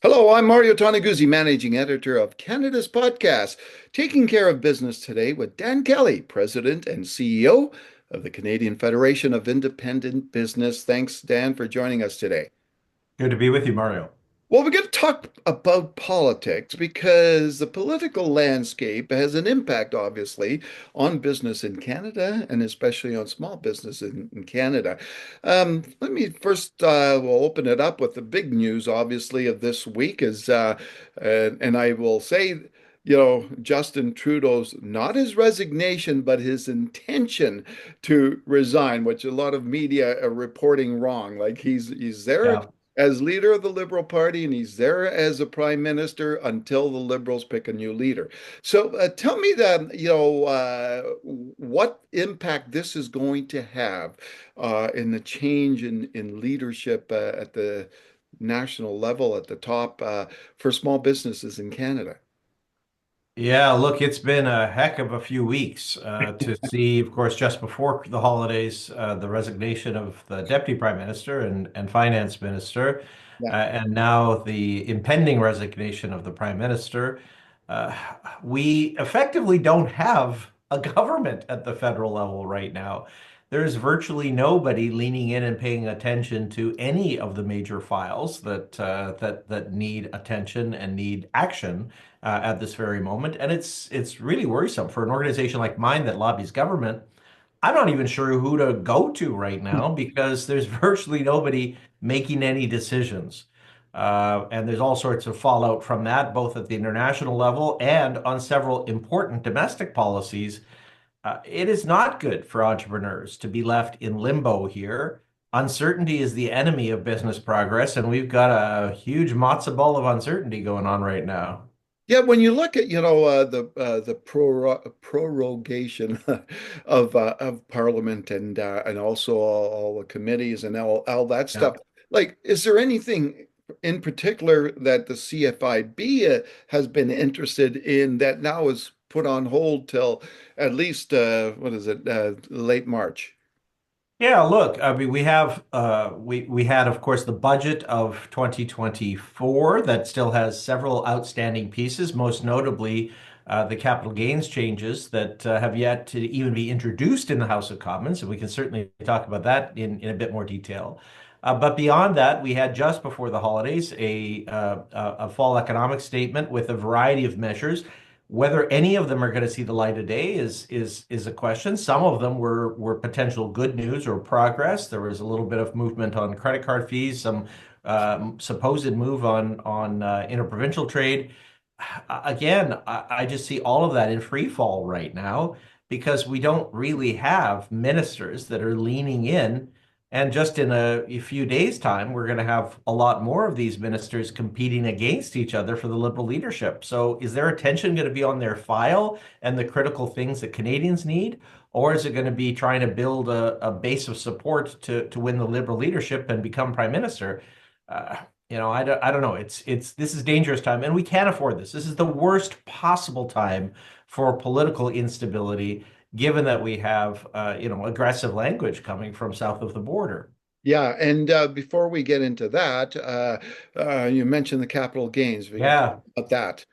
Hello, I'm Mario Toneguzzi, managing editor of Canada's podcast, taking care of business today with Dan Kelly, president and CEO of the Canadian Federation of Independent Business. Thanks, Dan, for joining us today. Good to be with you, Mario. Well, we're going to talk about politics because the political landscape has an impact, obviously, on business in Canada and especially on small business in Canada. Let me first, we'll open it up with the big news, obviously, of this week and I will say, Justin Trudeau's not his resignation, but his intention to resign, which a lot of media are reporting wrong. Like he's there Yeah. as leader of the Liberal Party, and he's there as a prime minister until the Liberals pick a new leader. So tell me that, what impact this is going to have in the change in leadership at the national level, at the top, for small businesses in Canada. Yeah, look, it's been a heck of a few weeks to see, of course, just before the holidays, the resignation of the Deputy Prime Minister and Finance Minister, Yeah. and now the impending resignation of the Prime Minister. Uh, we effectively don't have a government at the federal level right now. There's virtually nobody leaning in and paying attention to any of the major files that need attention and need action at this very moment. And it's really worrisome for an organization like mine that lobbies government. I'm not even sure who to go to right now because there's virtually nobody making any decisions. And there's all sorts of fallout from that, both at the international level and on several important domestic policies. It is not good for entrepreneurs to be left in limbo here. Uncertainty is the enemy of business progress, and we've got a huge matzo ball of uncertainty going on right now. Yeah, when you look at, the prorogation of Parliament and also all the committees and all that Yeah. stuff, like, is there anything in particular that the CFIB has been interested in that now is put on hold till at least what is it, late March? Yeah, look, I mean, we had, of course, the budget of 2024 that still has several outstanding pieces, most notably the capital gains changes that have yet to even be introduced in the House of Commons, and we can certainly talk about that in a bit more detail. But beyond that, we had just before the holidays a fall economic statement with a variety of measures. Whether any of them are going to see the light of day is a question. Some of them were potential good news or progress. There was a little bit of movement on credit card fees, some supposed move on interprovincial trade. Again, I just see all of that in free fall right now because we don't really have ministers that are leaning in. And just in a few days' time, we're going to have a lot more of these ministers competing against each other for the Liberal leadership. So is their attention going to be on their file and the critical things that Canadians need? Or is it going to be trying to build a base of support to win the Liberal leadership and become prime minister? Uh, I don't know. This is dangerous time, and we can't afford this. This is the worst possible time for political instability, given that we have aggressive language coming from south of the border. Yeah, and before we get into that, you mentioned the capital gains. We can talk Yeah. about that.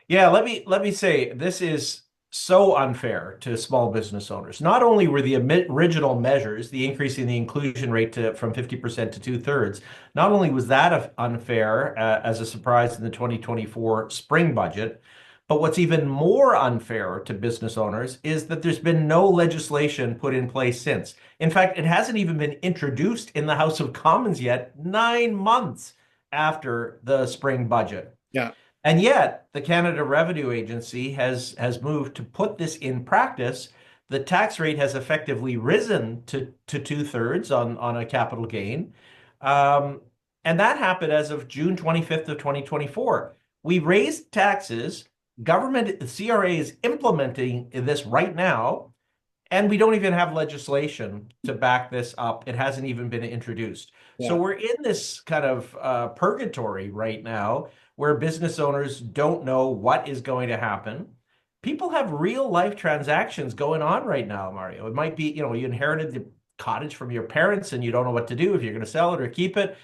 Yeah, let me say this is so unfair to small business owners. Not only were the original measures, the increase in the inclusion rate from 50% to two-thirds, not only was that unfair as a surprise in the 2024 spring budget, but what's even more unfair to business owners is that there's been no legislation put in place since. In fact, it hasn't even been introduced in the House of Commons yet, 9 months after the spring budget. Yeah. And yet, the Canada Revenue Agency has moved to put this in practice. The tax rate has effectively risen to two-thirds on a capital gain. Um, and that happened as of June 25th of 2024. We raised taxes. Government, the CRA is implementing this right now, and we don't even have legislation to back this up. It hasn't even been introduced. So Yeah. we're in this kind of purgatory right now where business owners don't know what is going to happen. People have real life transactions going on right now, Mario. It might be, you inherited the cottage from your parents and you don't know what to do if you're going to sell it or keep it.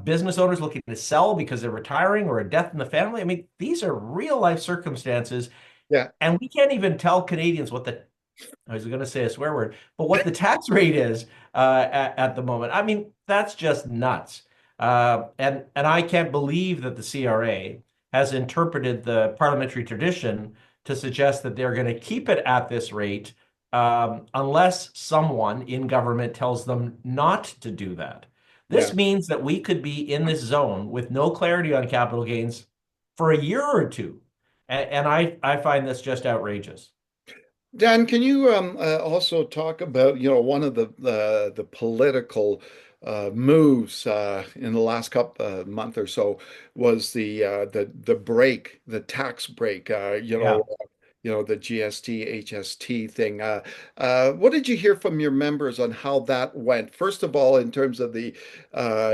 business owners looking to sell because they're retiring or a death in the family. I mean, these are real life circumstances, Yeah. and we can't even tell Canadians what the I was going to say a swear word, but what the tax rate is at the moment. I mean, that's just nuts. And I can't believe that the CRA has interpreted the parliamentary tradition to suggest that they're going to keep it at this rate unless someone in government tells them not to do that. Yeah. This means that we could be in this zone with no clarity on capital gains for a year or two. And I find this just outrageous. Dan, can you also talk about, one of the political moves in the last couple month or so was the break, the tax break, Yeah. the GST, HST thing. What did you hear from your members on how that went? First of all, in terms of the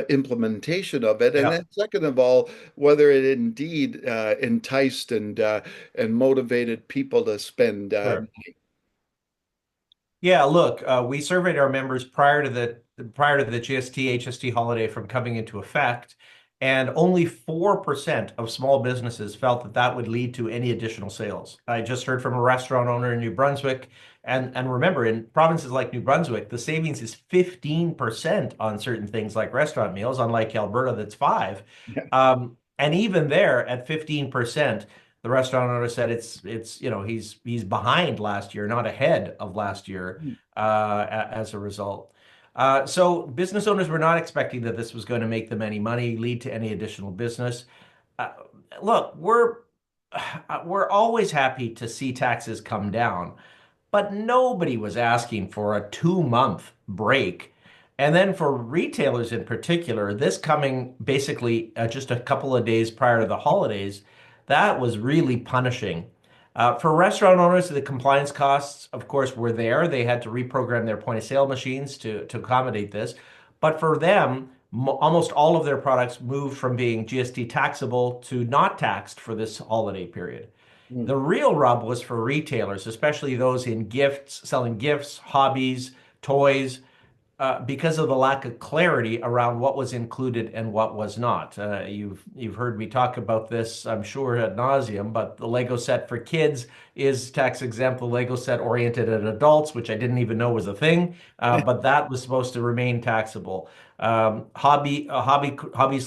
implementation of it, and Yeah. then second of all, whether it indeed enticed and motivated people to spend Sure. Yeah, look, we surveyed our members prior to the GST HST holiday from coming into effect, and only 4% of small businesses felt that that would lead to any additional sales. I just heard from a restaurant owner in New Brunswick, and remember, in provinces like New Brunswick, the savings is 15% on certain things like restaurant meals, unlike Alberta, that's 5. Yeah. And even there, at 15%, the restaurant owner said he's behind last year, not ahead of last year as a result. So business owners were not expecting that this was going to make them any money, lead to any additional business. Uh, Look, we're always happy to see taxes come down, but nobody was asking for a 2 month break. And then for retailers in particular, this coming basically just a couple of days prior to the holidays, that was really punishing. For restaurant owners, the compliance costs, of course, were there. They had to reprogram their point of sale machines to accommodate this. But for them, almost all of their products moved from being GST taxable to not taxed for this holiday period. Mm. The real rub was for retailers, especially those in gifts, selling gifts, hobbies, toys, because of the lack of clarity around what was included and what was not. You've heard me talk about this, I'm sure, ad nauseum, but the Lego set for kids is tax exempt. The Lego set oriented at adults, which I didn't even know was a thing, but that was supposed to remain taxable. Hobbies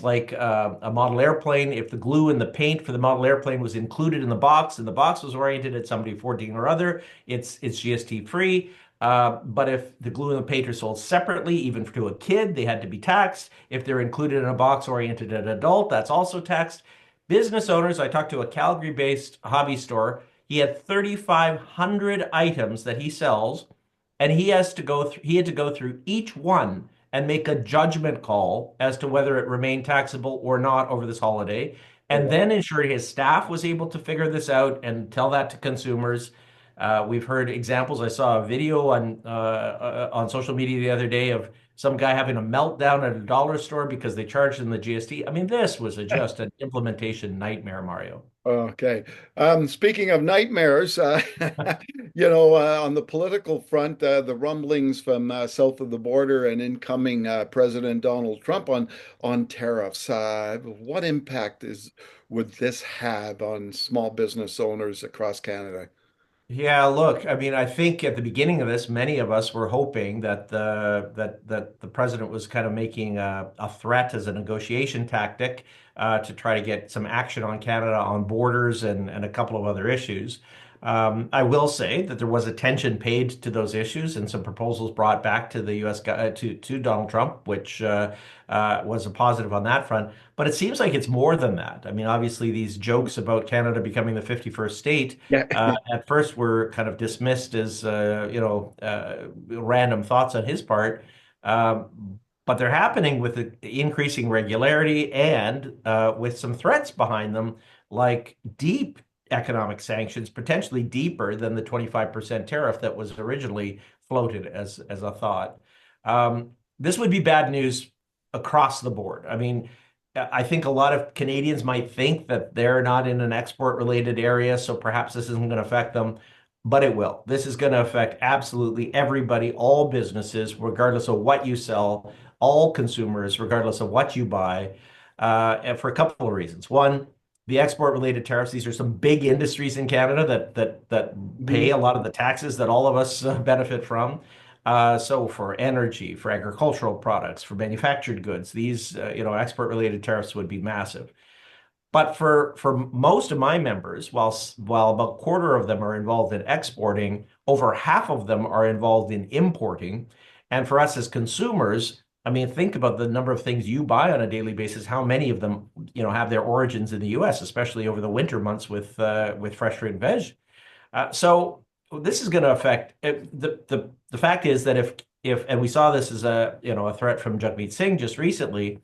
like a model airplane. If the glue and the paint for the model airplane was included in the box, and the box was oriented at somebody 14 or other, it's GST free. But if the glue and the paint are sold separately, even to a kid, they had to be taxed. If they're included in a box oriented at adult, that's also taxed. Business owners, I talked to a Calgary-based hobby store. He had 3,500 items that he sells, and he had to go through each one and make a judgment call as to whether it remained taxable or not over this holiday, Oh, and wow. then ensure his staff was able to figure this out and tell that to consumers. We've heard examples. I saw a video on social media the other day of some guy having a meltdown at a dollar store because they charged him the GST. I mean, this was just an implementation nightmare, Mario. Okay. Speaking of nightmares, on the political front, the rumblings from south of the border and incoming President Donald Trump on tariffs. What impact would this have on small business owners across Canada? Yeah, look, I mean, I think at the beginning of this, many of us were hoping that the president was kind of making a threat as a negotiation tactic to try to get some action on Canada on borders and a couple of other issues. I will say that there was attention paid to those issues and some proposals brought back to the U.S. To Donald Trump, which was a positive on that front. But it seems like it's more than that. I mean, obviously, these jokes about Canada becoming the 51st state Yeah. at first were kind of dismissed as random thoughts on his part. But they're happening with increasing regularity and with some threats behind them, like deep economic sanctions, potentially deeper than the 25% tariff that was originally floated as a thought. This would be bad news across the board. I mean, I think a lot of Canadians might think that they're not in an export related area, so perhaps this isn't going to affect them, but it will. This is going to affect absolutely everybody, all businesses, regardless of what you sell. all consumers, regardless of what you buy, and for a couple of reasons. One, the export-related tariffs, these are some big industries in Canada that pay Mhm. a lot of the taxes that all of us benefit from. So for energy, for agricultural products, for manufactured goods, these export-related tariffs would be massive. But for most of my members, while about a quarter of them are involved in exporting, over half of them are involved in importing. And for us as consumers, I mean, think about the number of things you buy on a daily basis. How many of them, have their origins in the U.S., especially over the winter months with fresh fruit and veg. So this is going to affect the fact is that if and we saw this as a threat from Jagmeet Singh just recently,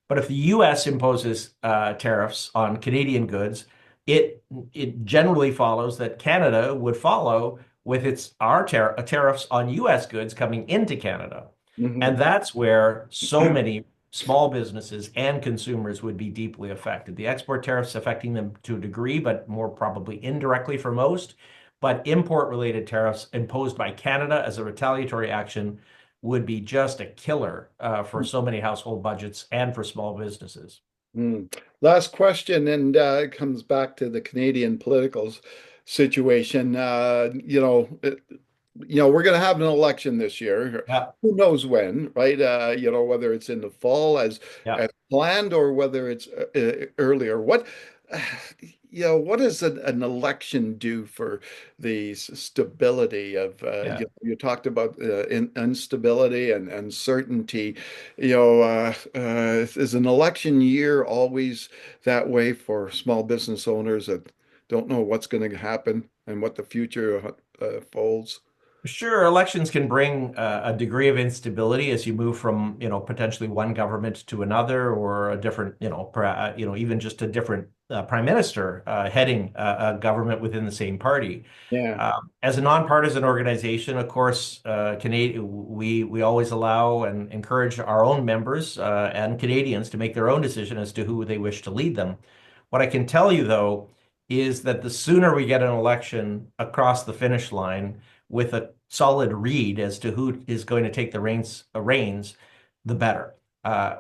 but if the U.S. imposes tariffs on Canadian goods, it it generally follows that Canada would follow with our tariffs on U.S. goods coming into Canada, Mhm. and that's where so many small businesses and consumers would be deeply affected. The export tariffs affecting them to a degree, but more probably indirectly for most. But import-related tariffs imposed by Canada as a retaliatory action would be just a killer for so many household budgets and for small businesses. Mm. Last question, and it comes back to the Canadian political situation. We're going to have an election this year. Yeah, Who knows when, right? Whether it's in the fall yeah, as planned or whether it's earlier. What does an election do for the stability of, yeah. you talked about instability and uncertainty. Is an election year always that way for small business owners that don't know what's going to happen and what the future folds? Sure, elections can bring a degree of instability as you move from, potentially one government to another, or a different, even just a different prime minister heading a government within the same party. Yeah. As a nonpartisan organization, of course, we always allow and encourage our own members and Canadians to make their own decision as to who they wish to lead them. What I can tell you, though, is that the sooner we get an election across the finish line with a solid read as to who is going to take the reins, the better.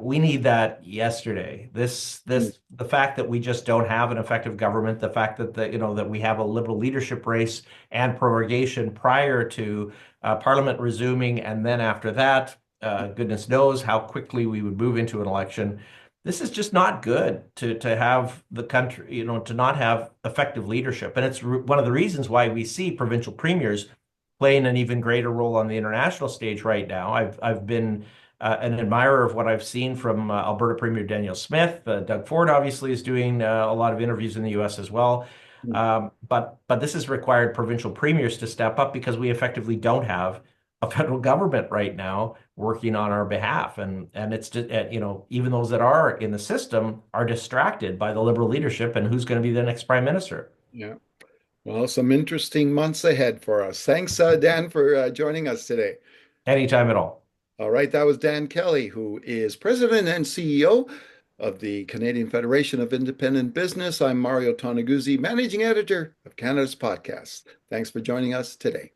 We need that yesterday. The fact that we just don't have an effective government, the fact that we have a liberal leadership race and prorogation prior to Parliament resuming, and then after that, goodness knows how quickly we would move into an election. This is just not good to have the country, to not have effective leadership, and it's one of the reasons why we see provincial premiers playing an even greater role on the international stage right now. I've been an admirer of what I've seen from Alberta Premier Danielle Smith. Doug Ford obviously is doing a lot of interviews in the U.S. as well. But this has required provincial premiers to step up because we effectively don't have a federal government right now working on our behalf, and it's just, even those that are in the system are distracted by the Liberal leadership and who's going to be the next prime minister. Yeah. Well, some interesting months ahead for us. Thanks, Dan, for joining us today. Anytime at all. All right, that was Dan Kelly, who is President and CEO of the Canadian Federation of Independent Business. I'm Mario Toneguzzi, Managing Editor of Canada's Podcast. Thanks for joining us today.